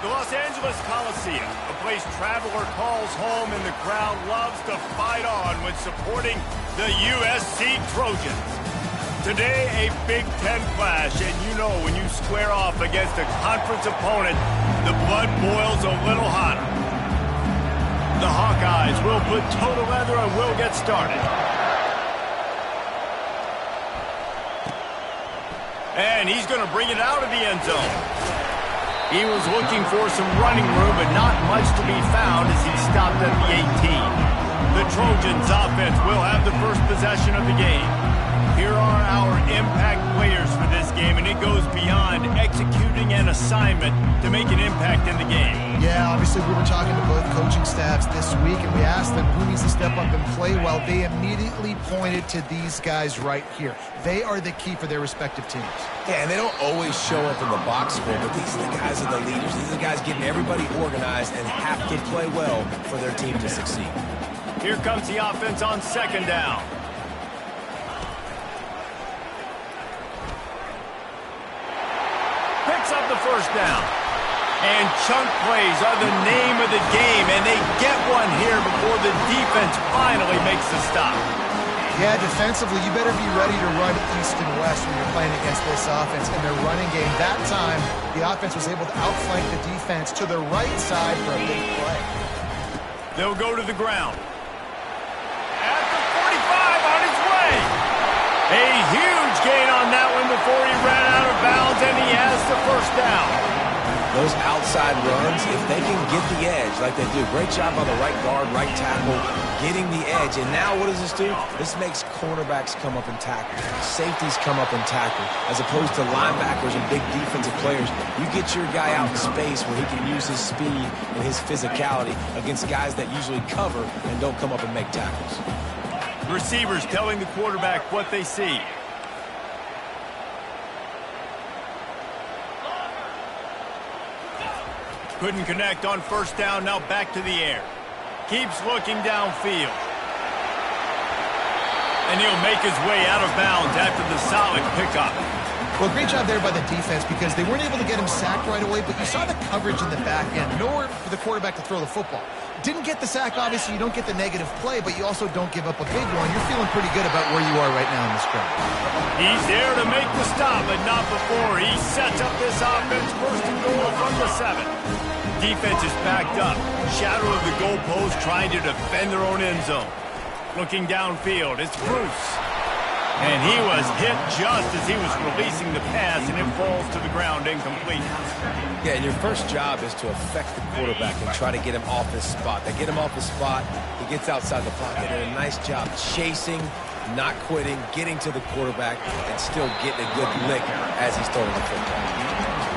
Los Angeles Coliseum, a place traveler calls home and the crowd loves to fight on when supporting the USC Trojans. Today, a Big Ten clash, and you know when you square off against a conference opponent, the blood boils a little hotter. The Hawkeyes will put toe to leather and will get started. And he's going to bring it out of the end zone. He was looking for some running room, but not much to be found as he stopped at the 18. The Trojans offense will have the first possession of the game. Here are our impact players for this game, and it goes beyond executing an assignment to make an impact in the game. Yeah, obviously we were talking to both coaching staffs this week, and we asked them who needs to step up and play well. They immediately pointed to these guys right here. They are the key for their respective teams. Yeah, and they don't always show up in the box score, but these are the guys are the leaders. These are the guys getting everybody organized and have to play well for their team to succeed. Here comes the offense on second down. Picks up the first down. And chunk plays are the name of the game, and they get one here before the defense finally makes the stop. Yeah, defensively, you better be ready to run east and west when you're playing against this offense and their running game. That time, the offense was able to outflank the defense to the right side for a big play. They'll go to the ground. At the 45 on his way. A huge gain on that one before he ran out of bounds, and he has the first down. Those outside runs, if they can get the edge like they do, great job on the right guard, right tackle, getting the edge. And now what does this do? This makes cornerbacks come up and tackle. Safeties come up and tackle, as opposed to linebackers and big defensive players. You get your guy out in space where he can use his speed and his physicality against guys that usually cover and don't come up and make tackles. Receivers telling the quarterback what they see. Couldn't connect on first down, now back to the air. Keeps looking downfield. And he'll make his way out of bounds after the solid pickup. Well, great job there by the defense because they weren't able to get him sacked right away, but you saw the coverage in the back end. Nowhere for the quarterback to throw the football. Didn't get the sack, obviously. You don't get the negative play, but you also don't give up a big one. You're feeling pretty good about where you are right now in this crowd. He's there to make the stop, but not before. He sets up this offense first and goal from the 7. Defense is backed up. Shadow of the goalpost trying to defend their own end zone. Looking downfield, it's Bruce. And he was hit just as he was releasing the pass, and it falls to the ground incomplete. Yeah, and your first job is to affect the quarterback and try to get him off his spot. They get him off his spot, he gets outside the pocket, and a nice job chasing, not quitting, getting to the quarterback, and still getting a good lick as he's throwing the football.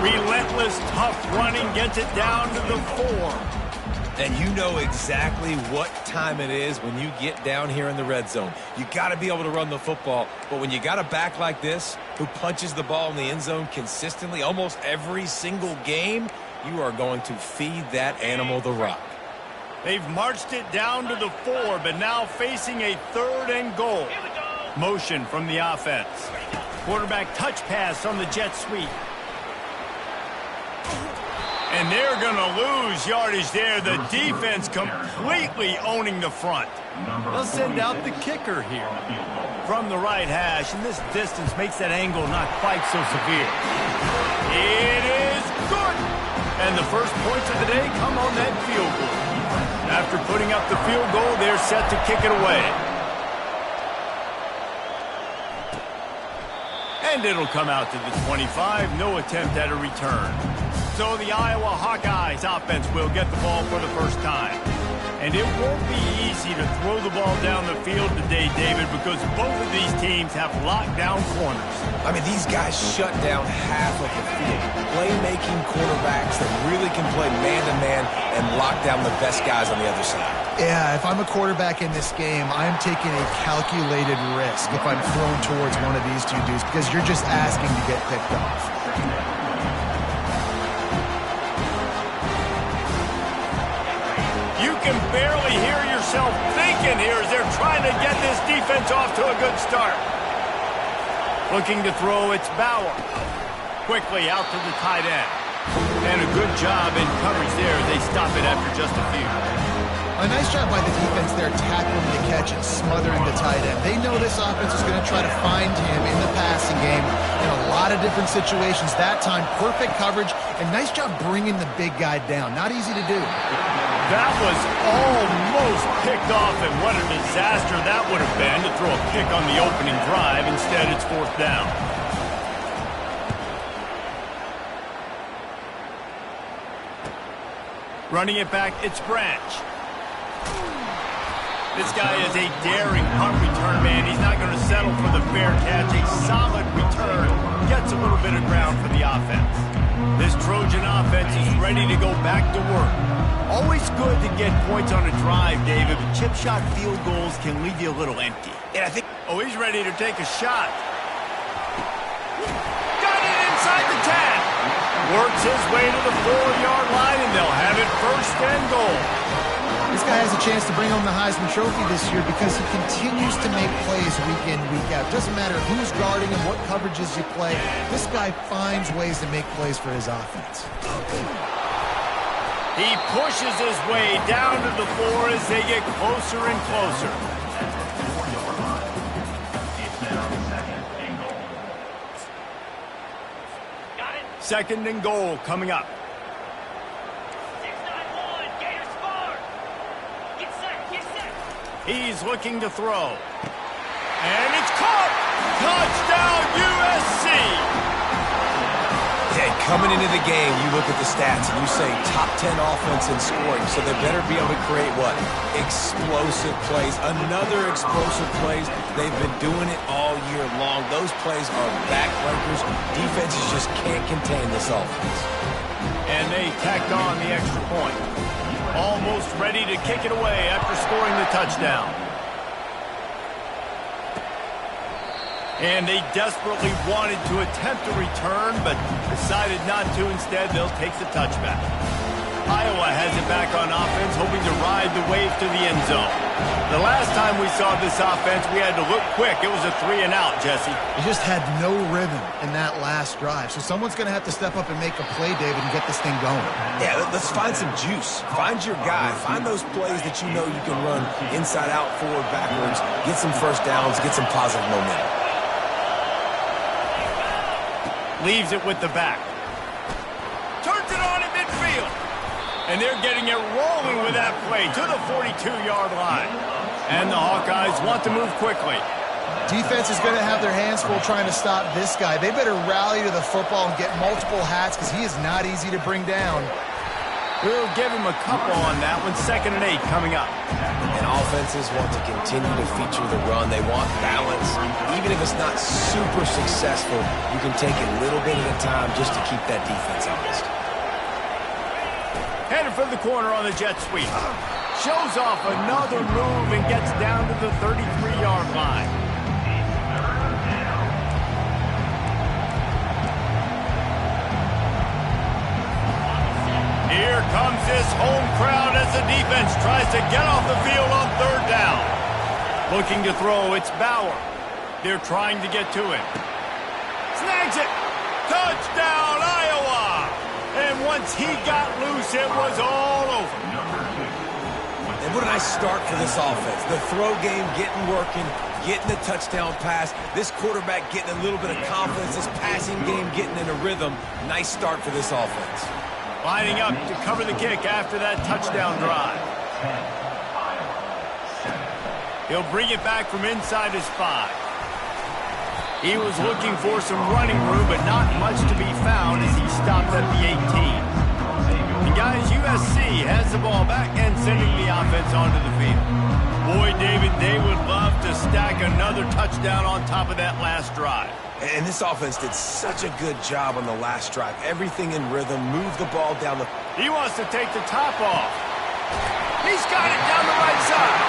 Relentless, tough running gets it down to the 4. And you know exactly what time it is when you get down here in the red zone. You got to be able to run the football, but when you got a back like this who punches the ball in the end zone consistently almost every single game, you are going to feed that animal the rock. They've marched it down to the 4, but now facing a 3rd and goal. Motion from the offense. Quarterback touch pass on the jet sweep. And they're going to lose yardage there. The defense completely owning the front. They'll send out the kicker here from the right hash, and this distance makes that angle not quite so severe. It is good. And the first points of the day come on that field goal. After putting up the field goal, they're set to kick it away. And it'll come out to the 25. No attempt at a return. So the Iowa Hawkeyes offense will get the ball for the first time. And it won't be easy to throw the ball down the field today, David, because both of these teams have locked down corners. I mean, these guys shut down half of the field. Playmaking quarterbacks that really can play man-to-man and lock down the best guys on the other side. Yeah, if I'm a quarterback in this game, I'm taking a calculated risk if I'm thrown towards one of these two dudes because you're just asking to get picked off. You can barely hear yourself thinking here as they're trying to get this defense off to a good start. Looking to throw, it's Bauer. Quickly out to the tight end. And a good job in coverage there. They stop it after just a few. A nice job by the defense there, tackling the catch and smothering the tight end. They know this offense is going to try to find him in the passing game in a lot of different situations. That time, perfect coverage, and nice job bringing the big guy down. Not easy to do. That was almost picked off, and what a disaster that would have been to throw a pick on the opening drive. Instead, it's 4th down. Running it back, it's Branch. This guy is a daring punt return man. He's not going to settle for the fair catch. A solid return. Gets a little bit of ground for the offense. This Trojan offense is ready to go back to work. Always good to get points on a drive, David, but chip shot field goals can leave you a little empty. And I think... Oh, he's ready to take a shot. Got it inside the 10. Works his way to the 4-yard line, and they'll have it 1st and goal. This guy has a chance to bring home the Heisman Trophy this year because he continues to make plays week in, week out. Doesn't matter who's guarding him, what coverages you play. This guy finds ways to make plays for his offense. He pushes his way down to the 4 as they get closer and closer. Second and goal coming up. He's looking to throw. And it's caught! Touchdown, USC! Yeah, coming into the game, you look at the stats and you say top 10 offense in scoring, so they better be able to create what? Explosive plays. Another explosive plays. They've been doing it all year long. Those plays are backbreakers. Defenses just can't contain this offense. And they tacked on the extra point. Almost ready to kick it away after scoring the touchdown. And they desperately wanted to attempt a return, but decided not to. Instead, they'll take the touchback. Iowa has it back on offense, hoping to ride the wave to the end zone. The last time we saw this offense, we had to look quick. It was a 3-and-out, Jesse. He just had no rhythm in that last drive. So someone's going to have to step up and make a play, David, and get this thing going. Yeah, let's find some juice. Find your guy. Find those plays that you know you can run inside out, forward, backwards. Get some first downs. Get some positive momentum. Leaves it with the back. Turns it on in midfield. And they're getting it rolling with that play to the 42-yard line. And the Hawkeyes want to move quickly. Defense is going to have their hands full trying to stop this guy. They better rally to the football and get multiple hats because he is not easy to bring down. We'll give him a couple on that one. 2nd and 8 coming up. And offenses want to continue to feature the run. They want balance. Even if it's not super successful, you can take it a little bit at a time just to keep that defense honest. Headed for the corner on the jet sweep. Shows off another move and gets down to the 33-yard line. Here comes this home crowd as the defense tries to get off the field on 3rd down. Looking to throw, it's Bauer. They're trying to get to him. Snags it. Touchdown, Iowa. And once he got loose, it was all over. And what a nice start for this offense. The throw game getting working, getting the touchdown pass. This quarterback getting a little bit of confidence. This passing game getting in a rhythm. Nice start for this offense. Lining up to cover the kick after that touchdown drive. He'll bring it back from inside his 5. He was looking for some running room, but not much to be found as he stopped at the 18. And guys, USC has the ball back and sending the offense onto the field. Boy, David, they would love to stack another touchdown on top of that last drive. And this offense did such a good job on the last drive. Everything in rhythm, move the ball down the... He wants to take the top off. He's got it down the right side.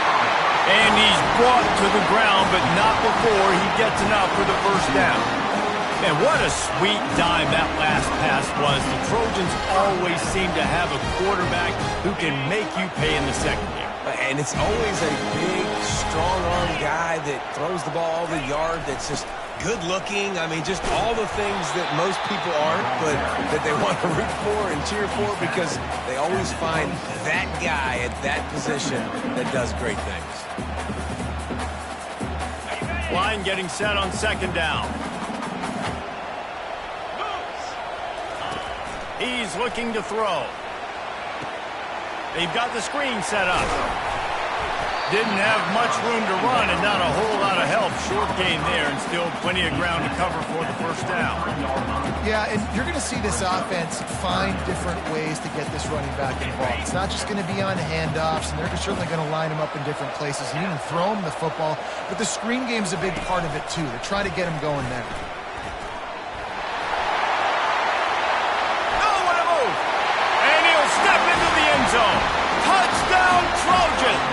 And he's brought to the ground, but not before he gets enough for the 1st down. Man, what a sweet dime that last pass was. The Trojans always seem to have a quarterback who can make you pay in the secondary. And it's always a big, strong-arm guy that throws the ball over the yard that's just good-looking. I mean, just all the things that most people aren't, but that they want to root for and cheer for because they always find that guy at that position that does great things. Line getting set on second down. He's looking to throw. They've got the screen set up. Didn't have much room to run and not a whole lot of help. Short gain there and still plenty of ground to cover for the first down. Yeah, and you're going to see this offense find different ways to get this running back involved. It's not just going to be on handoffs, and they're certainly going to line him up in different places and even throw him the football. But the screen game is a big part of it, too. They're trying to get him going there. Touchdown, Trojans!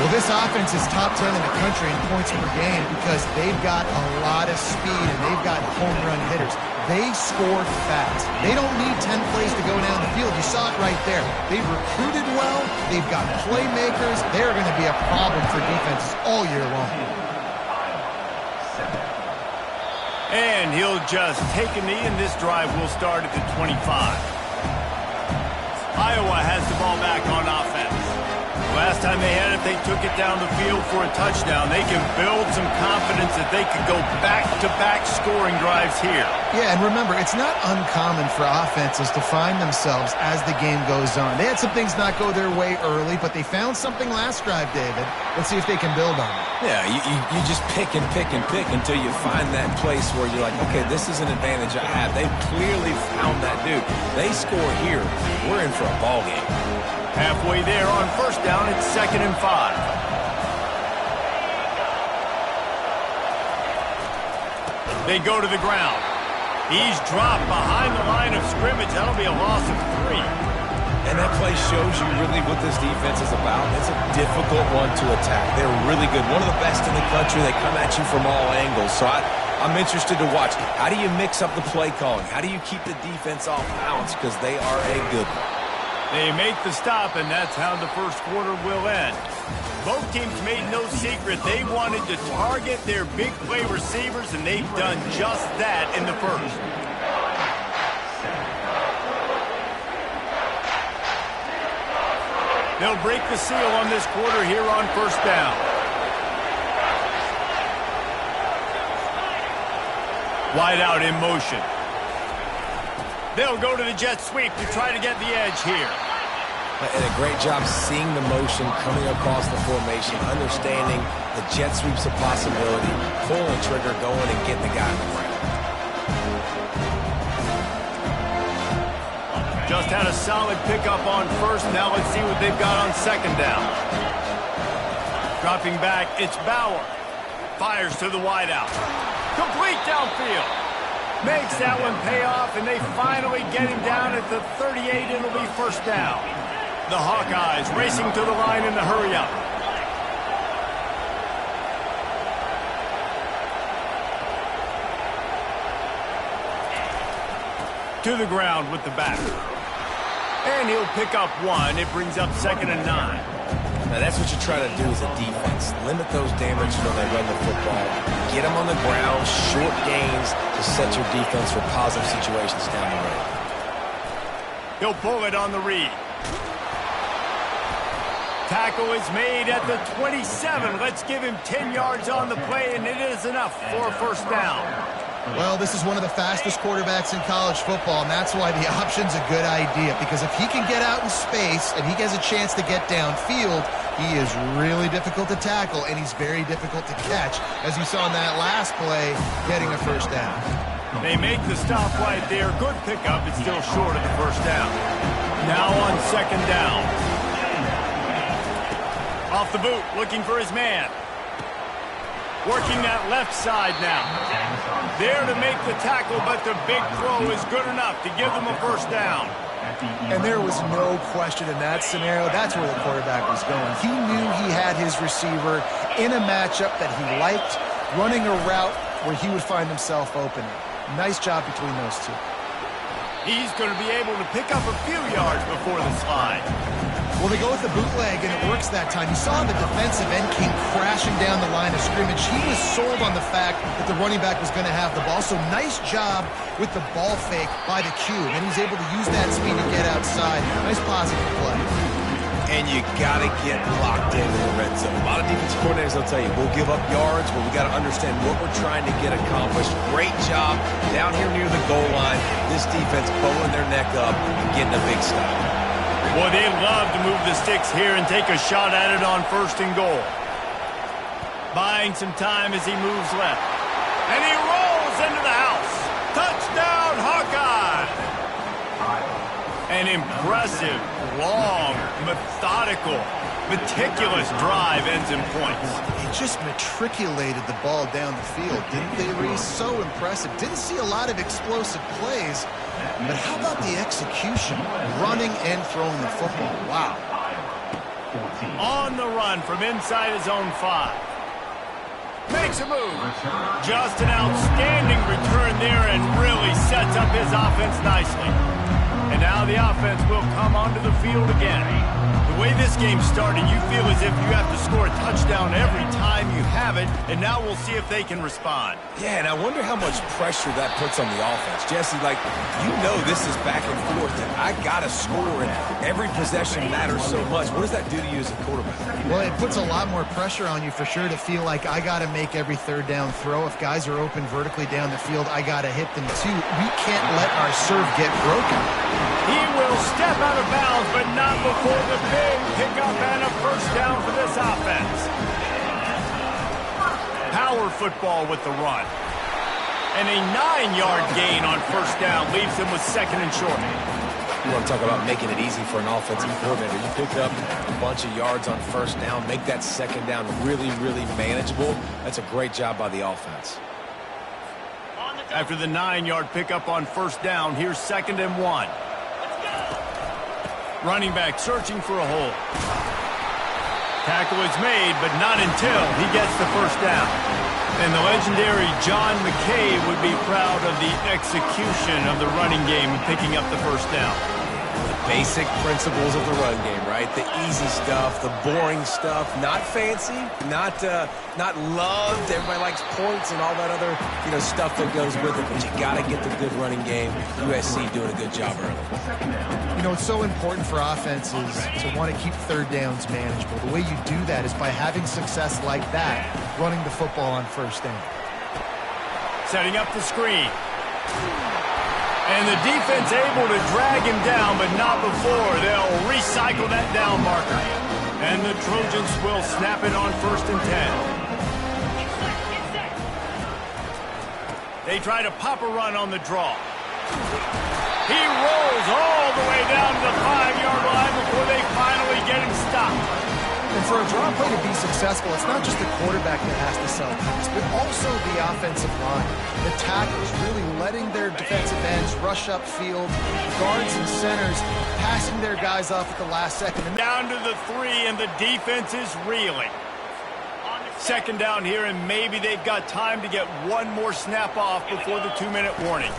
Well, this offense is top 10 in the country in points per game because they've got a lot of speed and they've got home run hitters. They score fast. They don't need 10 plays to go down the field. You saw it right there. They've recruited well. They've got playmakers. They're going to be a problem for defenses all year long. And he'll just take a knee, and this drive will start at the 25. Iowa has the ball back on offense. Last time they had it, they took it down the field for a touchdown. They can build some confidence that they could go back-to-back scoring drives here. Yeah, and remember, it's not uncommon for offenses to find themselves as the game goes on. They had some things not go their way early, but they found something last drive, David. Let's see if they can build on it. Yeah, you just pick and pick and pick until you find that place where you're like, okay, this is an advantage I have. They've clearly found that dude. They score here, we're in for a ball game. Halfway there on first down, it's 2nd and 5. They go to the ground. He's dropped behind the line of scrimmage. That'll be a loss of 3. And that play shows you really what this defense is about. It's a difficult one to attack. They're really good. One of the best in the country. They come at you from all angles. So I'm interested to watch. How do you mix up the play calling? How do you keep the defense off balance? Because they are a good one. They make the stop, and that's how the first quarter will end. Both teams made no secret they wanted to target their big play receivers, and they've done just that in the first. They'll break the seal on this quarter here on first down. Wide out in motion. They'll go to the jet sweep to try to get the edge here. And a great job seeing the motion coming across the formation, understanding the jet sweep's a possibility, pulling the trigger, going and getting the guy on the ground. Just had a solid pickup on first. Now let's see what they've got on second down. Dropping back, it's Bauer. Fires to the wideout. Complete downfield. Makes that one pay off, and they finally get him down at the 38. It'll be first down. The Hawkeyes racing to the line in the hurry-up. To the ground with the back. And he'll pick up 1. It brings up 2nd and 9. Now that's what you try to do as a defense. Limit those damages when they run the football. Get them on the ground, short gains to set your defense for positive situations down the road. He'll pull it on the read. Tackle is made at the 27. Let's give him 10 yards on the play, and it is enough for a first down. Well, this is one of the fastest quarterbacks in college football, and that's why the option's a good idea, because if he can get out in space and he gets a chance to get downfield, he is really difficult to tackle, and he's very difficult to catch, as you saw in that last play, getting a first down. They make the stop right there. Good pickup. It's still short of the first down. Now on second down. Off the boot, looking for his man. Working that left side now. There to make the tackle, but the big throw is good enough to give them a first down. And there was no question in that scenario. That's where the quarterback was going. He knew he had his receiver in a matchup that he liked, running a route where he would find himself open. Nice job between those two. He's going to be able to pick up a few yards before the slide. Well, they go with the bootleg, and it works that time. You saw the defensive end came crashing down the line of scrimmage. He was sold on the fact that the running back was going to have the ball. So nice job with the ball fake by the Q. And he's able to use that speed to get outside. Nice positive play. And you got to get locked in the red zone. A lot of defensive coordinators will tell you, we'll give up yards, but we got to understand what we're trying to get accomplished. Great job down here near the goal line. This defense bowling their neck up and getting a big stop. Boy, they love to move the sticks here and take a shot at it on 1st and goal. Buying some time as he moves left. And he rolls into the house. Touchdown, Hawkeye! An impressive, long, methodical, meticulous drive ends in points. He just matriculated the ball down the field, didn't they, Reese? So impressive. Didn't see a lot of explosive plays, but how about the execution? Running and throwing the football. Wow. On the run from inside his own 5. Makes a move. Just an outstanding return there and really sets up his offense nicely. And now the offense will come onto the field again. The way this game started, you feel as if you have to score a touchdown every time you have it, and now we'll see if they can respond. Yeah, and I wonder how much pressure that puts on the offense. Jesse, like, you know this is back and forth, and I got to score, and every possession matters so much. What does that do to you as a quarterback? Well, it puts a lot more pressure on you for sure to feel like I got to make every 3rd down throw. If guys are open vertically down the field, I got to hit them too. We can't let our serve get broken. He will step out of bounds, but not before the big pickup and a 1st down for this offense. Power football with the run. And a 9-yard gain on 1st down leaves him with 2nd and short. You want to talk about making it easy for an offensive coordinator. You pick up a bunch of yards on 1st down, make that 2nd down really, really manageable. That's a great job by the offense. After the 9-yard pickup on 1st down, here's 2nd and 1. Running back searching for a hole. Tackle is made, but not until he gets the 1st down. And the legendary John McKay would be proud of the execution of the running game picking up the 1st down. The basic principles of the run game, right? The easy stuff, the boring stuff, not fancy, not loved. Everybody likes points and all that other, stuff that goes with it. But you got to get the good running game. USC doing a good job early. It's so important for offenses to want to keep 3rd downs manageable. The way you do that is by having success like that, running the football on 1st down. Setting up the screen. And the defense able to drag him down, but not before they'll recycle that down marker. And the Trojans will snap it on 1st and 10. They try to pop a run on the draw. He rolls all the way down to the 5-yard line before they finally get him stopped. And for a draw play to be successful, it's not just the quarterback that has to sell pass, but also the offensive line. The tackles really letting their defensive ends rush upfield, guards and centers passing their guys off at the last second. Down to the 3, and the defense is reeling. 2nd down here, and maybe they've got time to get one more snap off before the 2-minute warning.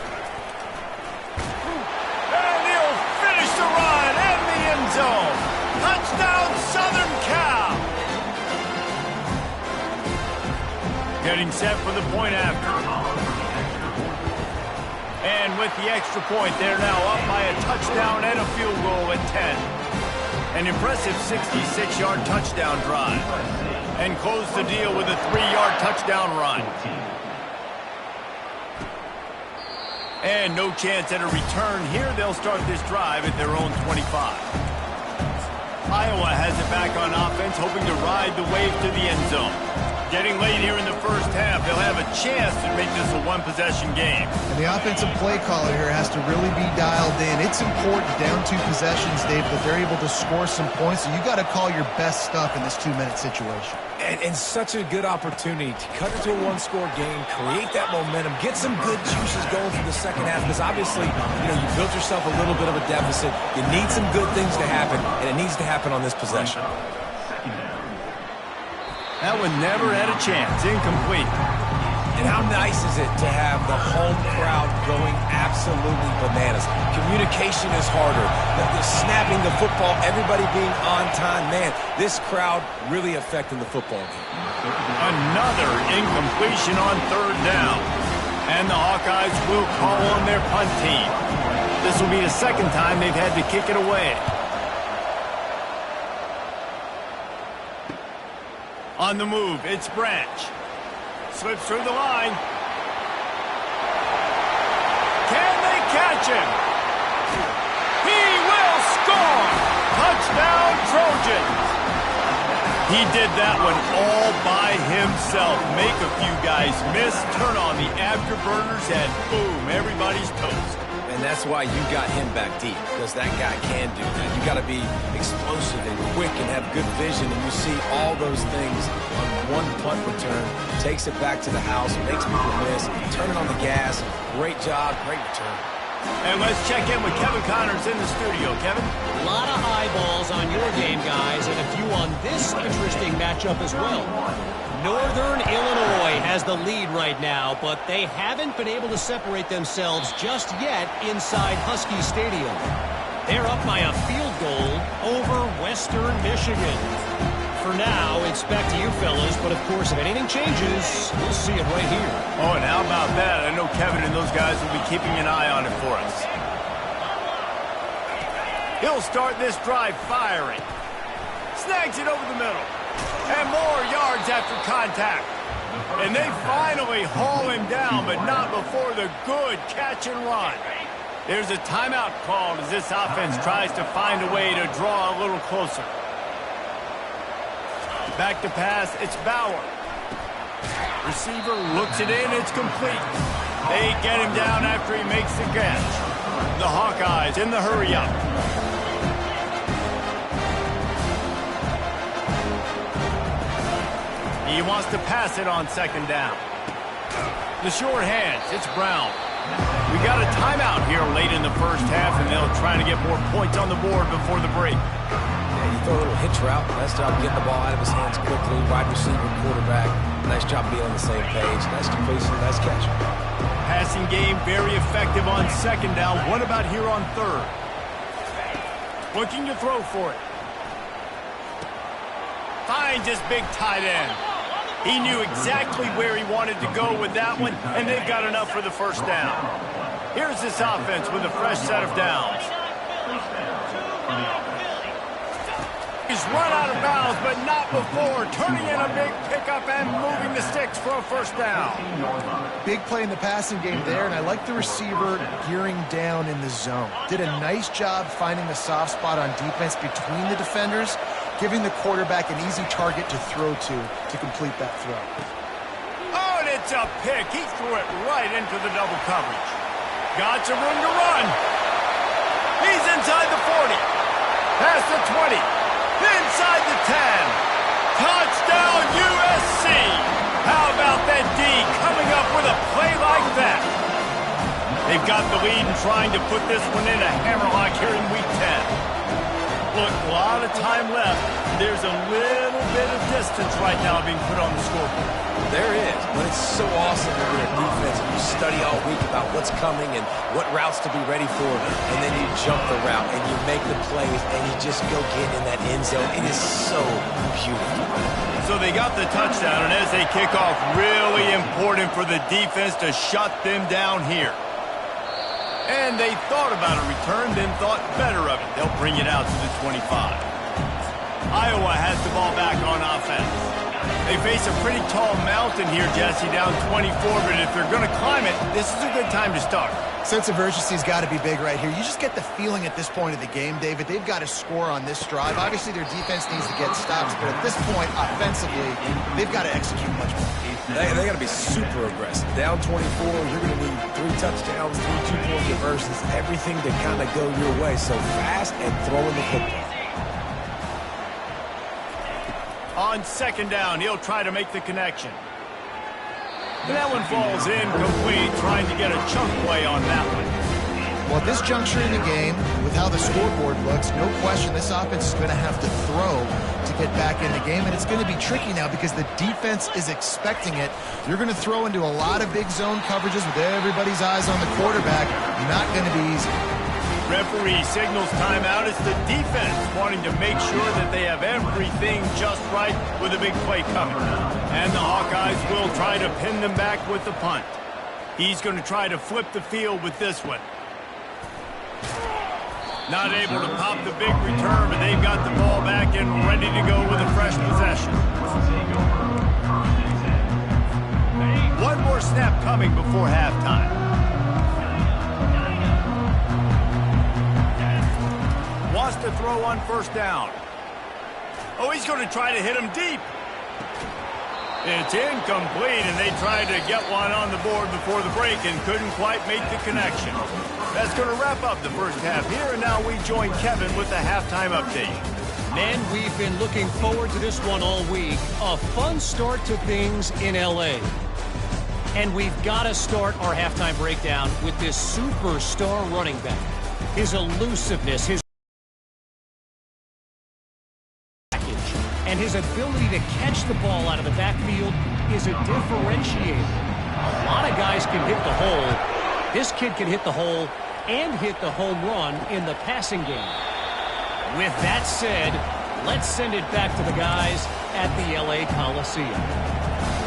And he'll finish the run in the end zone. Touchdown, Southern Cal! Getting set for the point after. And with the extra point, they're now up by a touchdown and a field goal at 10. An impressive 66-yard touchdown drive. And close the deal with a 3-yard touchdown run. And no chance at a return here. They'll start this drive at their own 25. Iowa has it back on offense, hoping to ride the wave to the end zone. Getting late here in the 1st half, they'll have a chance to make this a 1-possession game. And the offensive play caller here has to really be dialed in. It's important down 2 possessions, Dave, that they're able to score some points, and you got to call your best stuff in this 2-minute situation. And such a good opportunity to cut it to a 1-score game, create that momentum, get some good juices going for the 2nd half, because obviously, you built yourself a little bit of a deficit. You need some good things to happen, and it needs to happen on this possession. That one never had a chance. Incomplete. And how nice is it to have the home crowd going absolutely bananas? Communication is harder. The snapping the football, everybody being on time. Man, this crowd really affecting the football game. Another incompletion on third down. And the Hawkeyes will call on their punt team. This will be the second time they've had to kick it away. On the move, it's Branch. Slips through the line. Can they catch him? He will score! Touchdown, Trojans! He did that one all by himself. Make a few guys miss, turn on the afterburners, and boom, everybody's toast. And that's why you got him back deep, because that guy can do that. You got to be explosive and quick and have good vision, and you see all those things on one punt return. Takes it back to the house, makes people miss, turning on the gas. Great job, great return. And let's check in with Kevin Connors in the studio. Kevin? A lot of eyeballs on your game, guys, and a few on this interesting matchup as well. Northern Illinois has the lead right now, but they haven't been able to separate themselves just yet inside Husky Stadium. They're up by a field goal over Western Michigan. For now, it's back to you fellas, but of course, if anything changes, we'll see it right here. Oh, and how about that? I know Kevin and those guys will be keeping an eye on it for us. He'll start this drive firing. Snags it over the middle. And more yards after contact. And they finally haul him down, but not before the good catch and run. There's a timeout called as this offense tries to find a way to draw a little closer. Back to pass, it's Bauer. Receiver looks it in, it's complete. They get him down after he makes the catch. The Hawkeyes in the hurry-up. He wants to pass it on second down. The short hands, it's Brown. We got a timeout here late in the first half, and they'll try to get more points on the board before the break. Yeah, you throw a little hitch route. Nice job getting the ball out of his hands quickly. Wide receiver, quarterback. Nice job being on the same page. Nice completion, nice catch. Passing game very effective on second down. What about here on third? Looking to throw for it. Finds his big tight end. He knew exactly where he wanted to go with that one, and they've got enough for the first down. Here's this offense with a fresh set of downs. He's run out of bounds, but not before turning in a big pickup and moving the sticks for a first down. Big play in the passing game there, and I like the receiver gearing down in the zone. Did a nice job finding the soft spot on defense between the defenders, giving the quarterback an easy target to throw to complete that throw. Oh, and it's a pick. He threw it right into the double coverage. Got some room to run. He's inside the 40. Past the 20. Inside the 10. Touchdown, USC. How about that D coming up with a play like that? They've got the lead and trying to put this one in a hammerlock here in Week 10. Look, a lot of time left. There's a little bit of distance right now being put on the scoreboard. There is, but it's so awesome when you're a defense and you study all week about what's coming and what routes to be ready for, and then you jump the route and you make the plays and you just go get in that end zone. It is so beautiful. So they got the touchdown, and as they kick off, really important for the defense to shut them down here. And they thought about a return, then thought better of it. They'll bring it out to the 25. Iowa has the ball back on offense. They face a pretty tall mountain here, Jesse, down 24, but if they're going to climb it, this is a good time to start. Sense of urgency's got to be big right here. You just get the feeling at this point of the game, David, they've got to score on this drive. Obviously, their defense needs to get stops, but at this point, offensively, they've got to execute much more. They got to be super aggressive. Down 24, you're going to need 3 touchdowns, 3 two-point conversions, everything to kind of go your way. So fast and throwing the football. On second down, he'll try to make the connection. That one falls incomplete, trying to get a chunk play on that one. Well, at this juncture in the game, with how the scoreboard looks, no question this offense is going to have to throw to get back in the game, and it's going to be tricky now because the defense is expecting it. You're going to throw into a lot of big zone coverages with everybody's eyes on the quarterback. Not going to be easy. Referee signals timeout. It's the defense wanting to make sure that they have everything just right with a big play coming. And the Hawkeyes will try to pin them back with the punt. He's going to try to flip the field with this one. Not able to pop the big return, but they've got the ball back and ready to go with a fresh possession. One more snap coming before halftime. Wants to throw on first down. Oh, he's going to try to hit him deep. It's incomplete, and they tried to get one on the board before the break and couldn't quite make the connection. That's going to wrap up the first half here, and now we join Kevin with the halftime update. Man, we've been looking forward to this one all week. A fun start to things in L.A. And we've got to start our halftime breakdown with this superstar running back. His elusiveness, his and his ability to catch the ball out of the backfield is a differentiator. A lot of guys can hit the hole. This kid can hit the hole and hit the home run in the passing game. With that said, let's send it back to the guys at the LA Coliseum.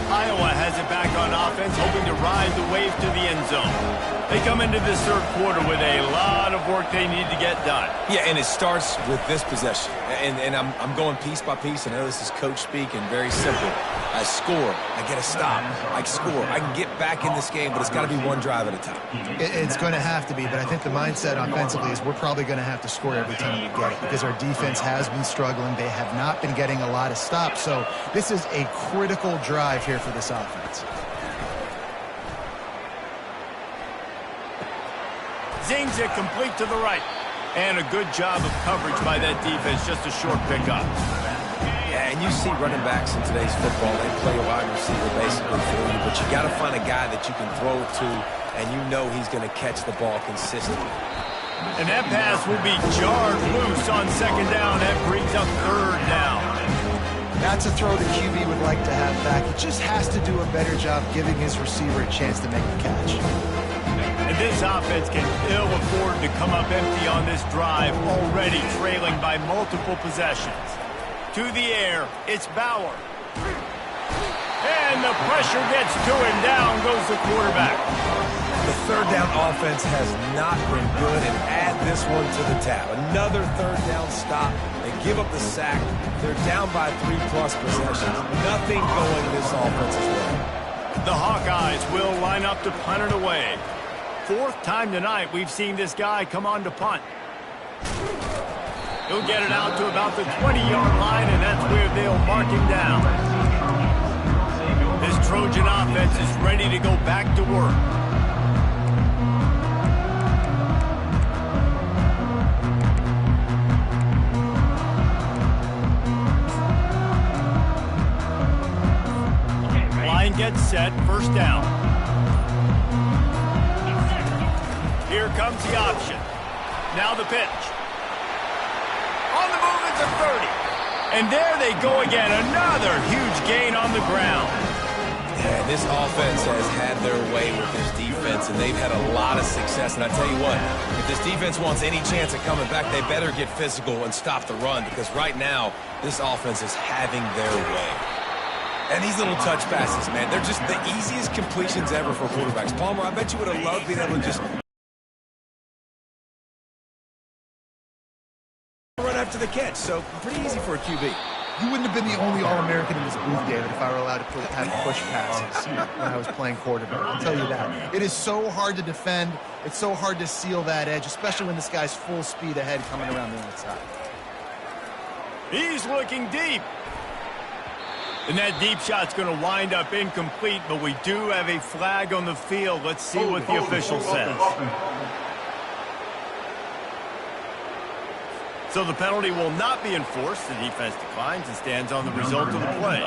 Iowa has it back on offense, hoping to ride the wave to the end zone. They come into this third quarter with a lot of work they need to get done. Yeah, and it starts with this possession. And I'm going piece by piece. I know this is coach speak and very simple. I score. I get a stop. I score. I can get back in this game, but it's got to be one drive at a time. It's going to have to be, but I think the mindset offensively is we're probably going to have to score every time we get it because our defense has been struggling. They have not been getting a lot of stops. So this is a critical drive here for this offense. Zings it complete to the right. And a good job of coverage by that defense. Just a short pickup. Yeah, and you see running backs in today's football, they play a wide receiver basically for you, but you got to find a guy that you can throw it to, and you know he's going to catch the ball consistently. And that pass will be jarred loose on second down. That brings up third down. That's a throw the QB would like to have back. He just has to do a better job giving his receiver a chance to make the catch. And this offense can ill afford to come up empty on this drive, already trailing by multiple possessions. To the air, it's Bauer. And the pressure gets to him. Down goes the quarterback. The third down offense has not been good, and add this one to the tab. Another third down stop. They give up the sack. They're down by 3+ possessions. Nothing going this offense's way. The Hawkeyes will line up to punt it away. Fourth time tonight we've seen this guy come on to punt. He'll get it out to about the 20-yard line, and that's where they'll mark him down. This Trojan offense is ready to go back to work. Line gets set, first down. Here comes the option. Now the pitch. On the move, it's a 30. And there they go again. Another huge gain on the ground. Yeah, this offense has had their way with this defense, and they've had a lot of success. And I tell you what, if this defense wants any chance of coming back, they better get physical and stop the run, because right now, this offense is having their way. And these little touch passes, man, they're just the easiest completions ever for quarterbacks. Palmer, I bet you would have loved being able to just run after the catch, so pretty easy for a QB. You wouldn't have been the only All-American in this booth, David, if I were allowed to have push passes when I was playing quarterback. I'll tell you that. It is so hard to defend. It's so hard to seal that edge, especially when this guy's full speed ahead coming around the outside. He's looking deep. And that deep shot's going to wind up incomplete, but we do have a flag on the field. Let's see what the official says. So the penalty will not be enforced. The defense declines and stands on the result of the play.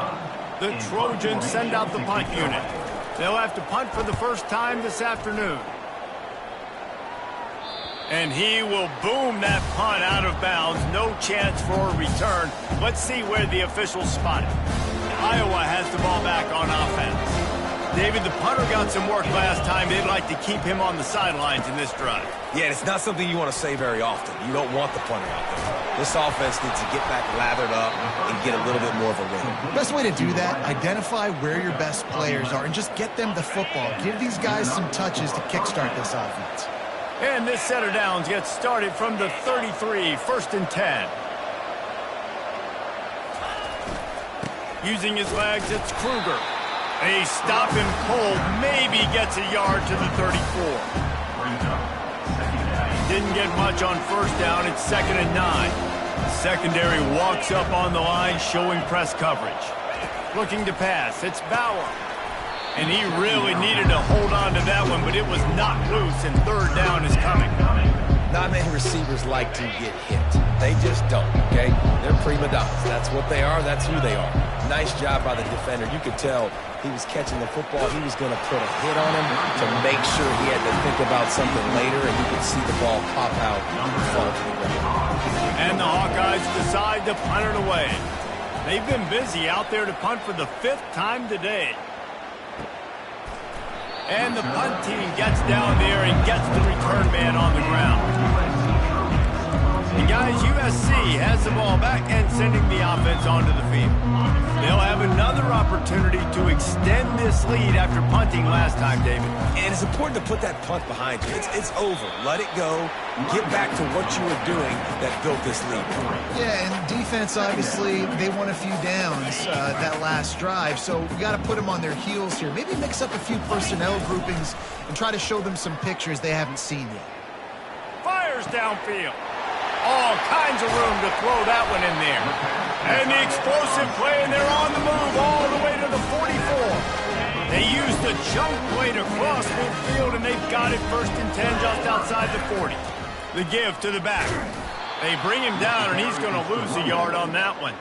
The Trojans send out the punt unit. They'll have to punt for the first time this afternoon. And he will boom that punt out of bounds. No chance for a return. Let's see where the officials spot it. Iowa has the ball back on offense. David, the punter got some work last time. They'd like to keep him on the sidelines in this drive. Yeah, it's not something you want to say very often. You don't want the punter out there. This offense needs to get back lathered up and get a little bit more of a rhythm. Best way to do that, identify where your best players are and just get them the football. Give these guys some touches to kickstart this offense. And this set of downs gets started from the 33, 1st and 10. Using his legs, it's Kruger. A stop and pull, maybe gets a yard to the 34. Didn't get much on 1st down, it's 2nd and 9. Secondary walks up on the line, showing press coverage. Looking to pass, it's Bauer. And he really needed to hold on to that one, but it was not loose, and 3rd down is coming. Not many receivers like to get hit. They just don't, okay? They're prima donnas. That's what they are. That's who they are. Nice job by the defender. You could tell he was catching the football. He was going to put a hit on him to make sure he had to think about something later, and you could see the ball pop out and fall to the ground. And the Hawkeyes decide to punt it away. They've been busy out there to punt for the 5th time today. And the punt team gets down there and gets the return man on the ground. And guys, USC has the ball back and sending the offense onto the field. They'll have another opportunity to extend this lead after punting last time, David. And it's important to put that punt behind you. It's over. Let it go. Get back to what you were doing that built this lead. Yeah, and defense, obviously, they won a few downs that last drive, so we got to put them on their heels here. Maybe mix up a few personnel groupings and try to show them some pictures they haven't seen yet. Fires downfield. All kinds of room to throw that one in there. And the explosive play, and they're on the move all the way to the 44. They use the jump play to cross midfield, and they've got it 1st and 10 just outside the 40. The give to the back. They bring him down, and he's going to lose a yard on that one.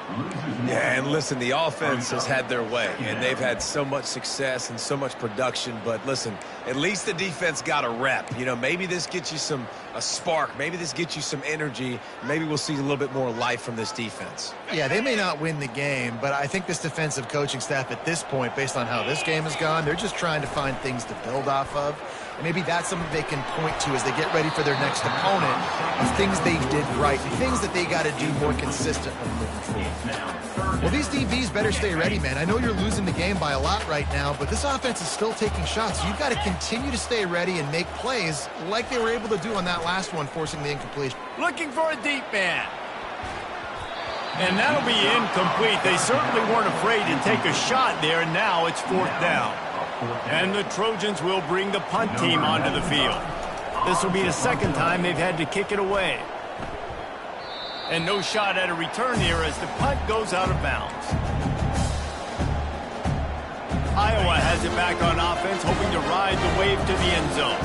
Yeah, and listen, the offense has had their way, and they've had so much success and so much production. But listen, at least the defense got a rep. You know, maybe this gets you a spark. Maybe this gets you some energy. Maybe we'll see a little bit more life from this defense. Yeah, they may not win the game, but I think this defensive coaching staff at this point, based on how this game has gone, they're just trying to find things to build off of. And maybe that's something they can point to as they get ready for their next opponent, of things they did right, things that they got to do more consistently moving forward. Well, these DBs better stay ready, man. I know you're losing the game by a lot right now, but this offense is still taking shots. You've got to continue to stay ready and make plays like they were able to do on that last one, forcing the incompletion. Looking for a deep man. And that'll be incomplete. They certainly weren't afraid to take a shot there, and now it's 4th down. And the Trojans will bring the punt team onto the field. This will be the 2nd time they've had to kick it away. And no shot at a return here as the punt goes out of bounds. Iowa has it back on offense, hoping to ride the wave to the end zone.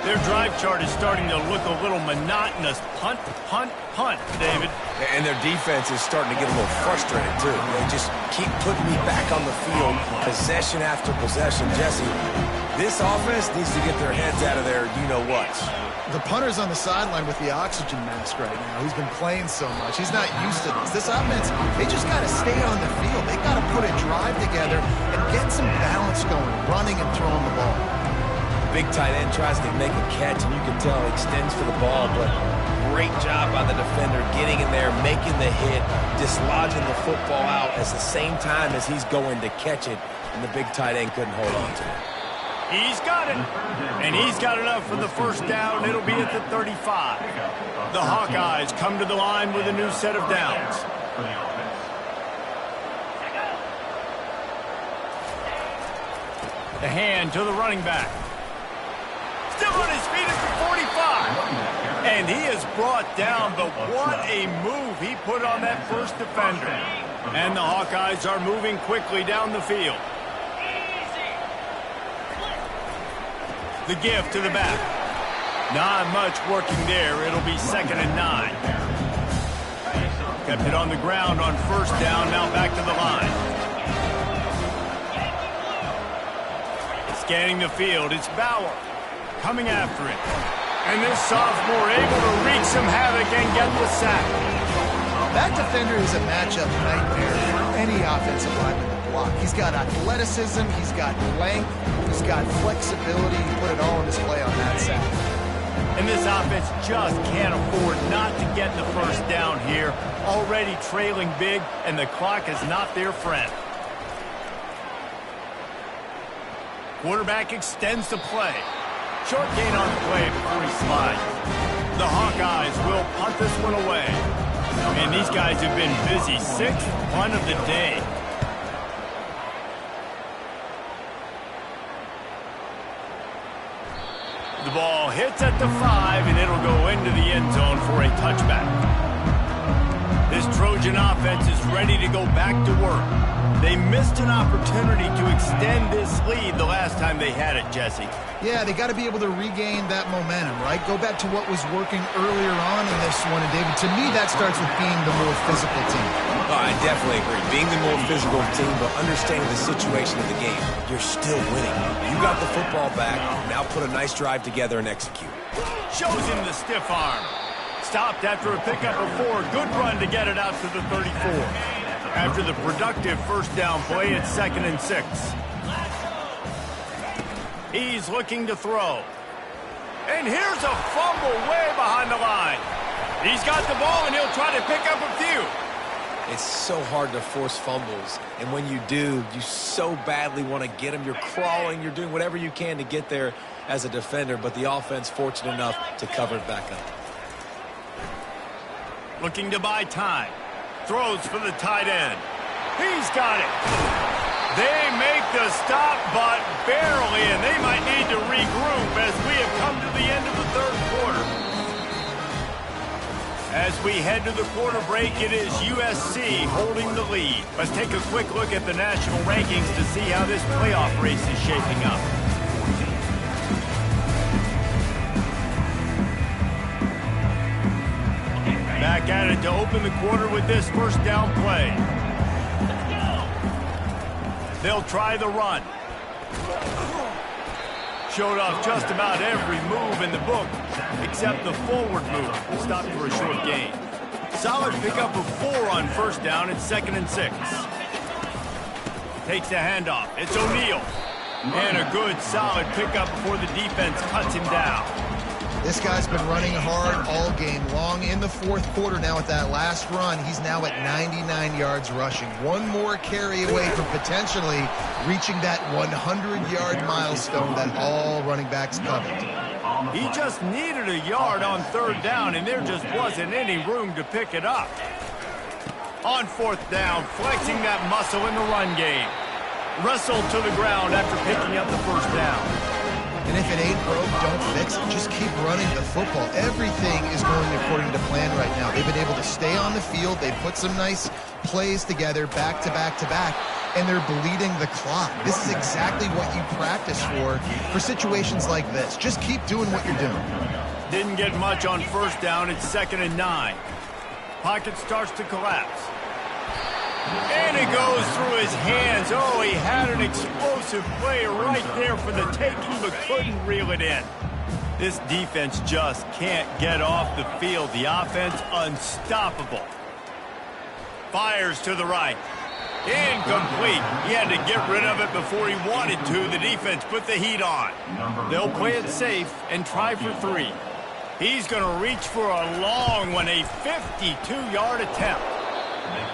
Their drive chart is starting to look a little monotonous. Punt, punt, punt, David. And their defense is starting to get a little frustrated, too. They just keep putting me back on the field, possession after possession. Jesse, this offense needs to get their heads out of their you-know-what. The punter's on the sideline with the oxygen mask right now. He's been playing so much. He's not used to this. This offense, they just got to stay on the field. They got to put a drive together and get some balance going, running and throwing the ball. Big tight end tries to make a catch, and you can tell he extends for the ball, but great job by the defender getting in there, making the hit, dislodging the football out at the same time as he's going to catch it, and the big tight end couldn't hold on to it. He's got it, and he's got enough for the 1st down. It'll be at the 35. The Hawkeyes come to the line with a new set of downs. The hand to the running back. Still on his feet at the 45. And he is brought down, but what a move he put on that first defender. And the Hawkeyes are moving quickly down the field. The give to the back. Not much working there. It'll be 2nd and 9. Kept it on the ground on 1st down, now back to the line. Scanning the field, it's Bauer coming after it. And this sophomore able to wreak some havoc and get the sack. That defender is a matchup nightmare for any offensive lineman to block. He's got athleticism, he's got length, he's got flexibility. He put it all on display on that sack. And this offense just can't afford not to get the first down here. Already trailing big, and the clock is not their friend. Quarterback extends the play. Short gain on the play before he slides. The Hawkeyes will punt this one away. And these guys have been busy. Sixth punt of the day. The ball hits at the 5, and it'll go into the end zone for a touchback. This Trojan offense is ready to go back to work. They missed an opportunity to extend this lead the last time they had it, Jesse. Yeah, they got to be able to regain that momentum, right? Go back to what was working earlier on in this one. And, David, to me, that starts with being the more physical team. Oh, I definitely agree. Being the more physical team, but understanding the situation of the game. You're still winning. You got the football back. Now put a nice drive together and execute. Shows him the stiff arm. Stopped after a pickup of 4. Good run to get it out to the 34. After the productive first down play, it's 2nd and 6. He's looking to throw. And here's a fumble way behind the line. He's got the ball, and he'll try to pick up a few. It's so hard to force fumbles, and when you do, you so badly want to get them. You're crawling, you're doing whatever you can to get there as a defender, but the offense fortunate enough to cover it back up. Looking to buy time. Throws for the tight end. He's got it. They make the stop, but barely, and they might need to regroup as we have come to the end of the third quarter. As we head to the quarter break, it is USC holding the lead. Let's take a quick look at the national rankings to see how this playoff race is shaping up. Back at it to open the quarter with this first down play. They'll try the run. Showed off just about every move in the book, except the forward move. Stopped for a short gain. Solid pickup of 4 on first down. It's 2nd and 6. Takes the handoff. It's O'Neal. And a good, solid pickup before the defense cuts him down. This guy's been running hard all game long. In the fourth quarter now at that last run, he's now at 99 yards rushing. One more carry away from potentially reaching that 100-yard milestone that all running backs covet. He just needed a yard on third down, and there just wasn't any room to pick it up. On fourth down, flexing that muscle in the run game. Wrestled to the ground after picking up the first down. And if it ain't broke, don't fix it. Just keep running the football. Everything is going according to plan right now. They've been able to stay on the field. They put some nice plays together back to back to back, and they're bleeding the clock. This is exactly what you practice for situations like this. Just keep doing what you're doing. Didn't get much on first down. It's 2nd and 9. Pocket starts to collapse. And it goes through his hands. Oh, he had an explosive play right there for the taking, but couldn't reel it in. This defense just can't get off the field. The offense unstoppable. Fires to the right. Incomplete. He had to get rid of it before he wanted to. The defense put the heat on. They'll play it safe and try for 3. He's going to reach for a long one, a 52-yard attempt.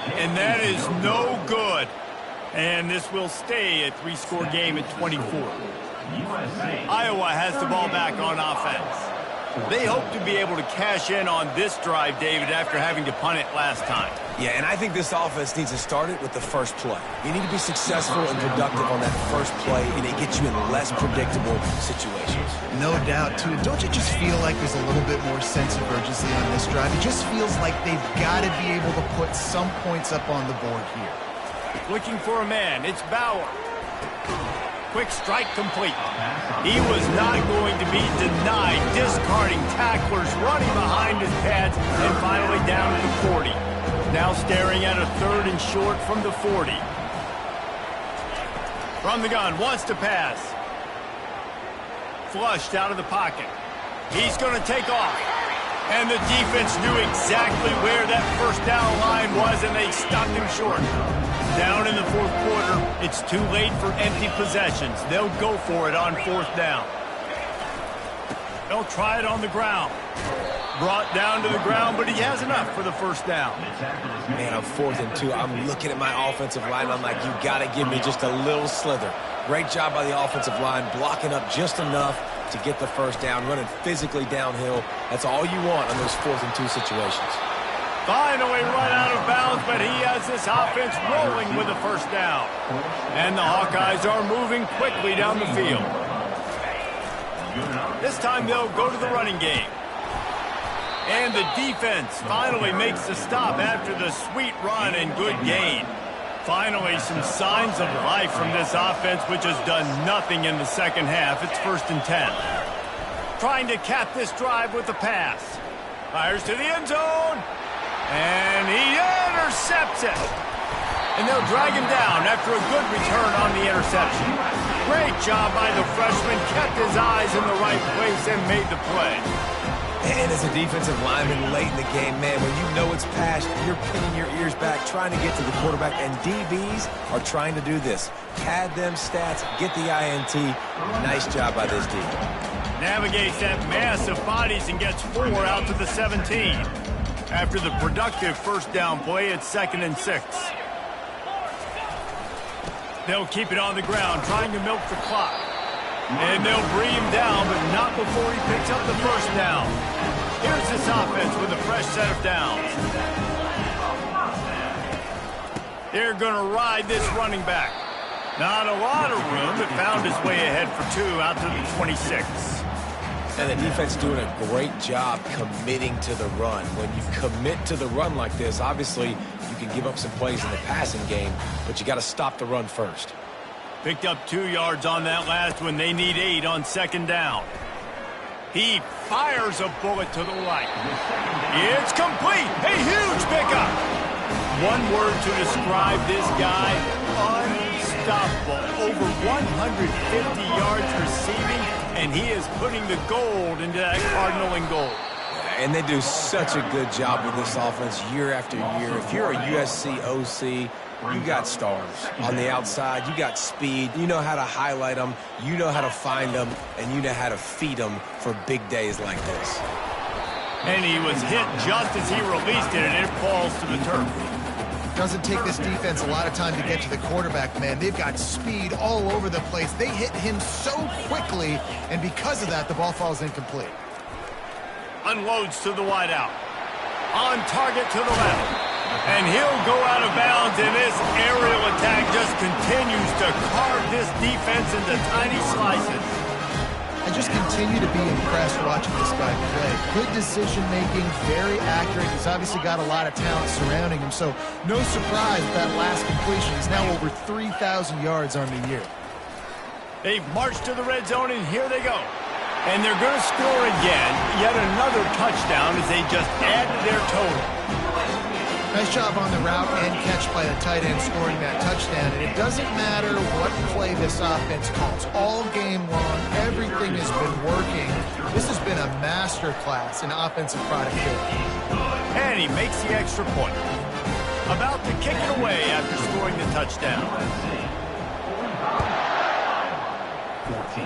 And that is no good. And this will stay a 3-score game at 24. Iowa has the ball back on offense. They hope to be able to cash in on this drive, David, after having to punt it last time. Yeah, and I think this offense needs to start it with the first play. You need to be successful and productive on that first play, and it gets you in less predictable situations. No doubt, too. Don't you just feel like there's a little bit more sense of urgency on this drive? It just feels like they've got to be able to put some points up on the board here. Looking for a man. It's Bauer. Quick strike complete. He was not going to be denied, discarding tacklers, running behind his pads, and finally down at the 40. Now staring at a 3rd and short from the 40. From the gun, wants to pass. Flushed out of the pocket. He's going to take off. And the defense knew exactly where that first down line was, and they stopped him short. Down in the fourth quarter, it's too late for empty possessions. They'll go for it on fourth down. They'll try it on the ground. Brought down to the ground, but he has enough for the first down. Man, on 4th and 2, I'm looking at my offensive line. I'm like, you got to give me just a little slither. Great job by the offensive line, blocking up just enough to get the first down, running physically downhill. That's all you want on those 4th and 2 situations. Finally run out of bounds, but he has this offense rolling with the first down. And the Hawkeyes are moving quickly down the field. This time they'll go to the running game. And the defense finally makes the stop after the sweet run and good gain. Finally, some signs of life from this offense, which has done nothing in the second half. It's 1st and 10. Trying to cap this drive with a pass. Fires to the end zone. And he intercepts it. And they'll drag him down after a good return on the interception. Great job by the freshman. Kept his eyes in the right place and made the play. And as a defensive lineman late in the game, man, when you know it's passed, you're pinning your ears back, trying to get to the quarterback, and DBs are trying to do this. Pad them stats, get the INT. Nice job by this D. Navigates that mass of bodies and gets 4 out to the 17. After the productive first down play, it's 2nd and 6. They'll keep it on the ground, trying to milk the clock. And they'll bring him down, but not before he picks up the first down. Here's this offense with a fresh set of downs. They're going to ride this running back. Not a lot of room, but found his way ahead for 2 out to the 26. And the defense doing a great job committing to the run. When you commit to the run like this, obviously you can give up some plays in the passing game, but you got to stop the run first. Picked up 2 yards on that last one. They need 8 on 2nd down. He fires a bullet to the right. It's complete. A huge pickup. One word to describe this guy: unstoppable. Over 150 yards receiving, and he is putting the gold into that Cardinal and gold. And they do such a good job with this offense year after year. If you're a USC OC, you got stars. On the outside, you got speed. You know how to highlight them. You know how to find them. And you know how to feed them for big days like this. And he was hit just as he released it, and it falls to the turf. Doesn't take this defense a lot of time to get to the quarterback, man. They've got speed all over the place. They hit him so quickly, and because of that, the ball falls incomplete. Unloads to the wideout. On target to the left. And he'll go out of bounds, and this aerial attack just continues to carve this defense into tiny slices. I just continue to be impressed watching this guy play. Good decision-making, very accurate. He's obviously got a lot of talent surrounding him, so no surprise with that last completion. He's now over 3,000 yards on the year. They've marched to the red zone, and here they go. And they're going to score again. Yet another touchdown as they just add to their total. Nice job on the route and catch by the tight end scoring that touchdown. And it doesn't matter what play this offense calls. All game long, everything has been working. This has been a masterclass in offensive productivity. And he makes the extra point. About to kick it away after scoring the touchdown. 14.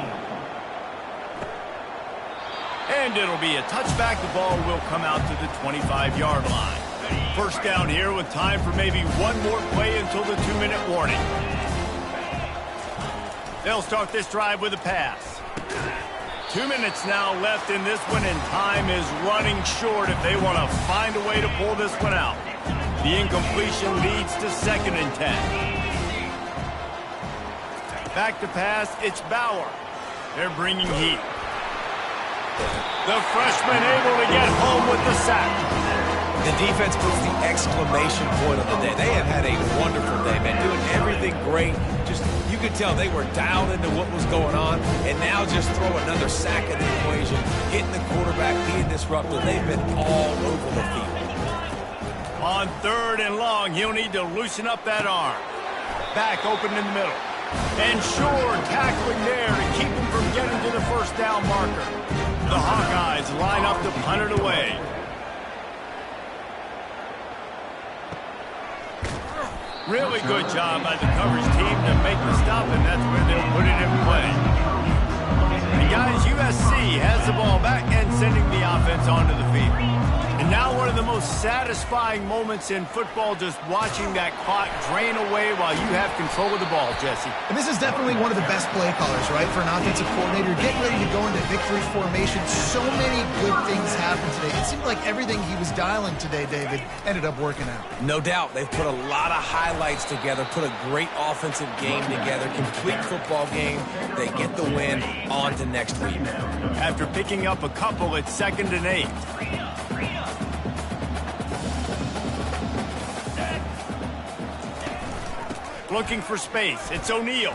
And it'll be a touchback. The ball will come out to the 25-yard line. First down here with time for maybe one more play until the 2-minute warning. They'll start this drive with a pass. 2 minutes now left in this one, and time is running short if they want to find a way to pull this one out. The incompletion leads to 2nd and 10. Back to pass, it's Bauer. They're bringing heat. The freshman able to get home with the sack. The defense puts the exclamation point on the day. They have had a wonderful day, man, doing everything great. Just, you could tell they were dialed into what was going on, and now just throw another sack in the equation, getting the quarterback, being disruptive. They've been all over the field. On 3rd and long, he'll need to loosen up that arm. Back open in the middle. And Shore tackling there to keep him from getting to the first down marker. The Hawkeyes punted away. Really good job by the coverage team to make the stop, and that's where they'll put it in play. And guys, USC has the ball back and sending the offense onto the field. And now one of the most satisfying moments in football, just watching that clock drain away while you have control of the ball, Jesse. And this is definitely one of the best play callers, right, for an offensive coordinator. Getting ready to go into victory formation. So many good things happened today. It seemed like everything he was dialing today, David, ended up working out. No doubt. They've put a lot of highlights together, put a great offensive game together, complete football game. They get the win. On to next week. After picking up a couple, it's 2nd and 8. Looking for space. It's O'Neal.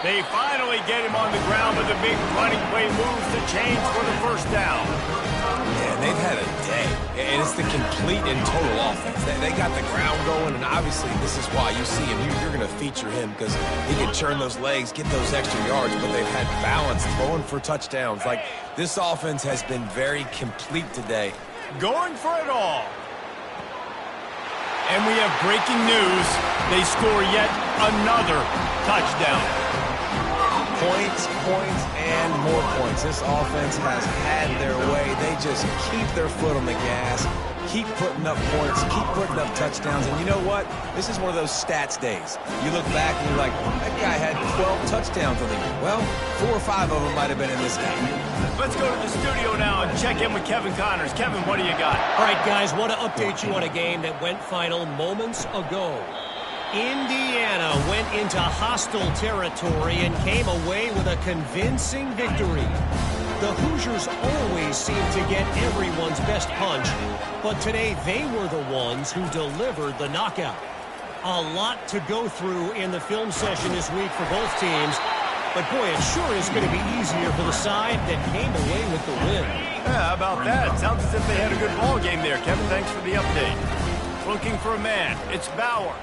They finally get him on the ground with a big running play moves to change for the first down. Yeah, they've had a day, and it's the complete and total offense. They got the ground going, and obviously this is why you see him. You're going to feature him because he can churn those legs, get those extra yards, but they've had balance, throwing for touchdowns. Like, this offense has been very complete today. Going for it all. And we have breaking news. They score yet another touchdown. Points, and more points. This offense has had their way. They just keep their foot on the gas, keep putting up points, keep putting up touchdowns. And you know what? This is one of those stats days. You look back and you're like, that guy had 12 touchdowns on the year. Well, 4 or 5 of them might have been in this game. Let's go to the studio now and check in with Kevin Connors. Kevin, what do you got? All right, guys, want to update you on a game that went final moments ago. Indiana went into hostile territory and came away with a convincing victory. The Hoosiers always seem to get everyone's best punch, but today they were the ones who delivered the knockout. A lot to go through in the film session this week for both teams, but boy, it sure is going to be easier for the side that came away with the win. Yeah, how about that? Sounds as if they had a good ball game there. Kevin, thanks for the update. Looking for a man. It's Bauer.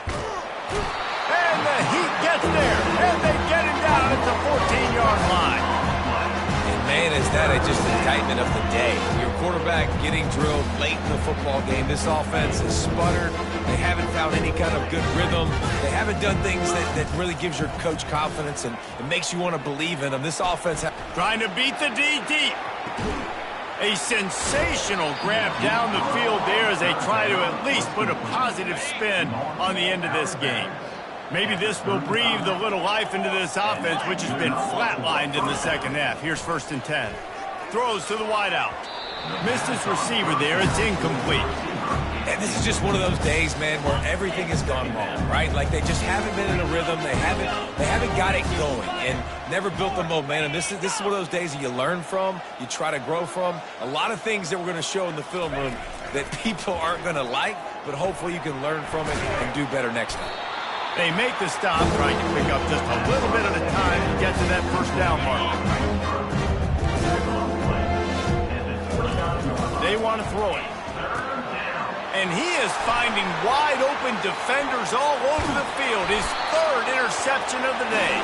And the Heat gets there, and they get him down at the 14-yard line. And man, is that just an indictment of the day. Your quarterback getting drilled late in the football game. This offense has sputtered. They haven't found any kind of good rhythm. They haven't done things that really gives your coach confidence and it makes you want to believe in them. This offense... Trying to beat the D deep. A sensational grab down the field there as they try to at least put a positive spin on the end of this game. Maybe this will breathe a little life into this offense, which has been flatlined in the second half. Here's 1st and 10. Throws to the wideout. Missed his receiver there. It's incomplete. And this is just one of those days, man, where everything has gone wrong, right? Like they just haven't been in a rhythm. They haven't got it going and never built the momentum. This is one of those days that you learn from, you try to grow from. A lot of things that we're going to show in the film room that people aren't going to like, but hopefully you can learn from it and do better next time. They make the stop, trying to pick up just a little bit at a time to get to that first down mark. They want to throw it. And he is finding wide-open defenders all over the field. His 3rd interception of the day.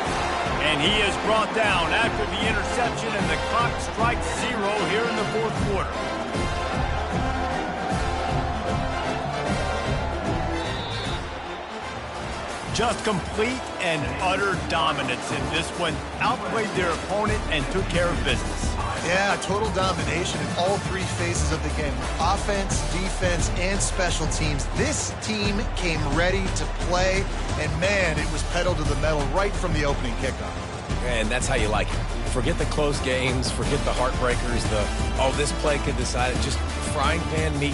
And he is brought down after the interception, and the clock strikes 0 here in the 4th quarter. Just complete and utter dominance in this one. Outplayed their opponent and took care of business. Yeah, total domination in all 3 phases of the game. Offense, defense, and special teams. This team came ready to play, and man, it was pedal to the metal right from the opening kickoff. And that's how you like it. Forget the close games, forget the heartbreakers, this play could decide it. Just frying pan meat